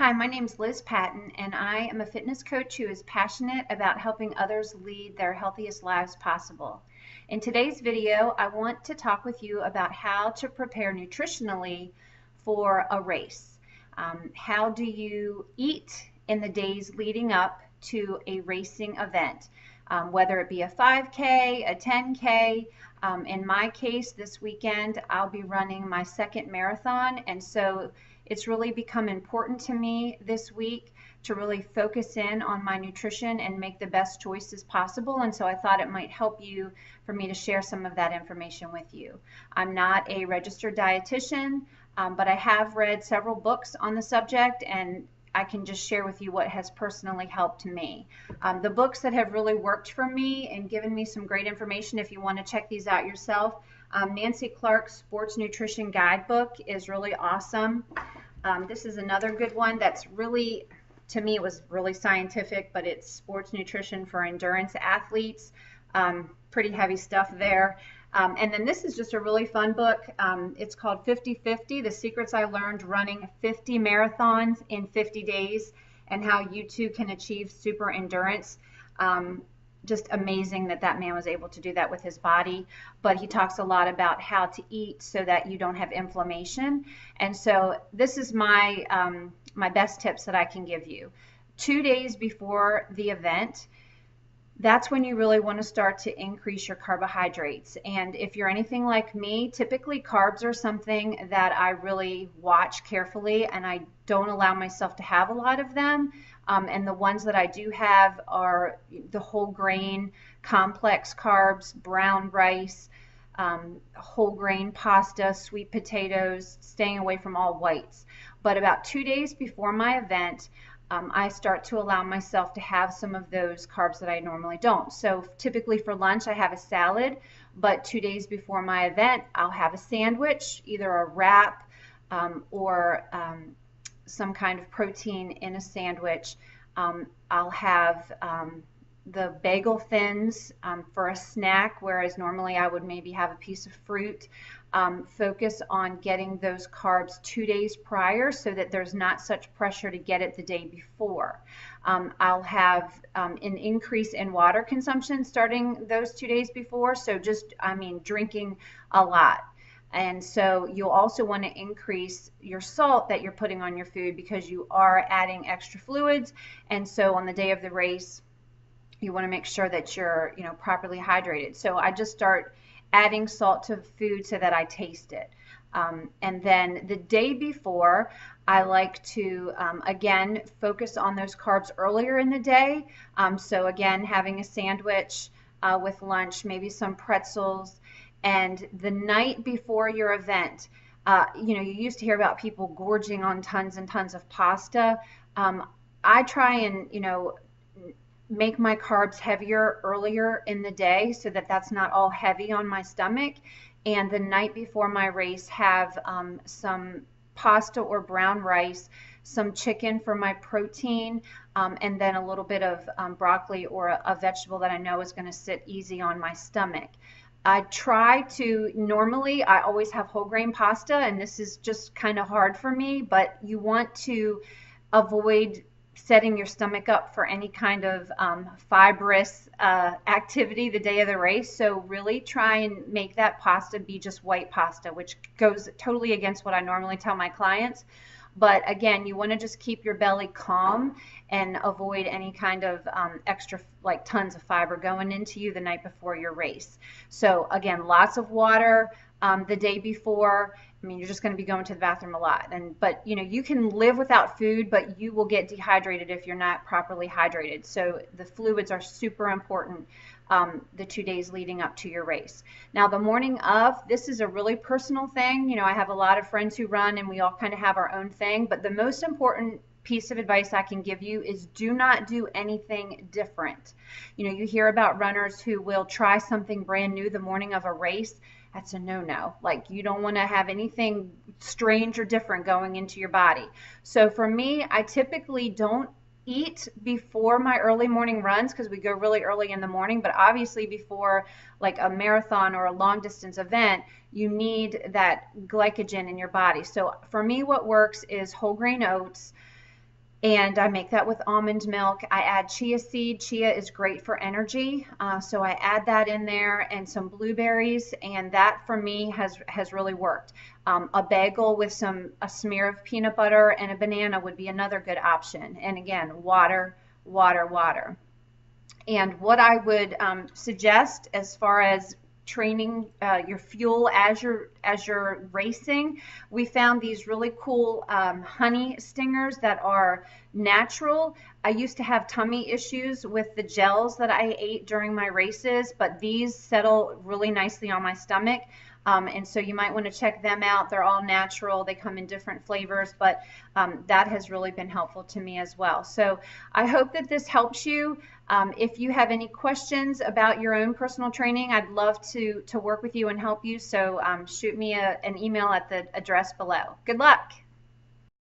Hi, my name's Liz Patton, and I am a fitness coach who is passionate about helping others lead their healthiest lives possible. In today's video, I want to talk with you about how to prepare nutritionally for a race. How do you eat in the days leading up to a racing event? Whether it be a 5K, a 10K. In my case, this weekend, I'll be running my second marathon, and so it's really become important to me this week to really focus in on my nutrition and make the best choices possible. And so I thought it might help you for me to share some of that information with you. I'm not a registered dietitian, but I have read several books on the subject, and I can just share with you what has personally helped me. The books that have really worked for me and given me some great information, if you want to check these out yourself, Nancy Clark's Sports Nutrition Guidebook is really awesome. This is another good one that's really, to me, it was really scientific, but it's Sports Nutrition for Endurance Athletes. Pretty heavy stuff there. And then this is just a really fun book. It's called 50-50, The Secrets I Learned Running 50 Marathons in 50 Days and How You Too Can Achieve Super Endurance. Just amazing that man was able to do that with his body. But he talks a lot about how to eat so that you don't have inflammation. And so this is my my best tips that I can give you. 2 days before the event, that's when you really want to start to increase your carbohydrates. And if you're anything like me, typically carbs are something that I really watch carefully, and I don't allow myself to have a lot of them. And the ones that I do have are the whole grain, complex carbs, brown rice, whole grain pasta, sweet potatoes, staying away from all whites. But about 2 days before my event, I start to allow myself to have some of those carbs that I normally don't. So typically for lunch, I have a salad, but 2 days before my event, I'll have a sandwich, either a wrap or some kind of protein in a sandwich. I'll have the bagel thins for a snack, whereas normally I would maybe have a piece of fruit. Focus on getting those carbs 2 days prior so that there's not such pressure to get it the day before. I'll have an increase in water consumption starting those 2 days before, so just, drinking a lot. And so you'll also want to increase your salt that you're putting on your food because you are adding extra fluids. And so on the day of the race, you want to make sure that you're, properly hydrated. So I just start adding salt to food so that I taste it. And then the day before, I like to, again, focus on those carbs earlier in the day. So again, having a sandwich with lunch, maybe some pretzels. And the night before your event, you used to hear about people gorging on tons and tons of pasta. I try and, make my carbs heavier earlier in the day so that that's not all heavy on my stomach. And the night before my race, have some pasta or brown rice, some chicken for my protein, and then a little bit of broccoli or a vegetable that I know is going to sit easy on my stomach. I try to, normally I always have whole grain pasta, and this is just kind of hard for me, but you want to avoid setting your stomach up for any kind of fibrous activity the day of the race. So really try and make that pasta be just white pasta, which goes totally against what I normally tell my clients. But again, you want to just keep your belly calm and avoid any kind of extra, like tons of fiber going into you the night before your race. So again, lots of water the day before. You're just going to be going to the bathroom a lot. But you can live without food, but you will get dehydrated if you're not properly hydrated. So the fluids are super important the 2 days leading up to your race. Now, the morning of, this is a really personal thing. I have a lot of friends who run, and we all kind of have our own thing. But the most important piece of advice I can give you is do not do anything different. You hear about runners who will try something brand new the morning of a race. That's a no-no. Like, you don't want to have anything strange or different going into your body. So for me, I typically don't eat before my early morning runs because we go really early in the morning, but obviously before like a marathon or a long distance event, you need that glycogen in your body. So for me, what works is whole grain oats, And I make that with almond milk. I add chia seed. Chia is great for energy, so I add that in there, and some blueberries, and that for me has really worked. A bagel with a smear of peanut butter and a banana would be another good option. And again, water, water, water. And what I would suggest as far as training your fuel as you're racing, we found these really cool honey stingers that are natural. I used to have tummy issues with the gels that I ate during my races, but these settle really nicely on my stomach. And so you might want to check them out. They're all natural. They come in different flavors, but that has really been helpful to me as well. So I hope that this helps you. If you have any questions about your own personal training, I'd love to work with you and help you. So shoot me an email at the address below. Good luck.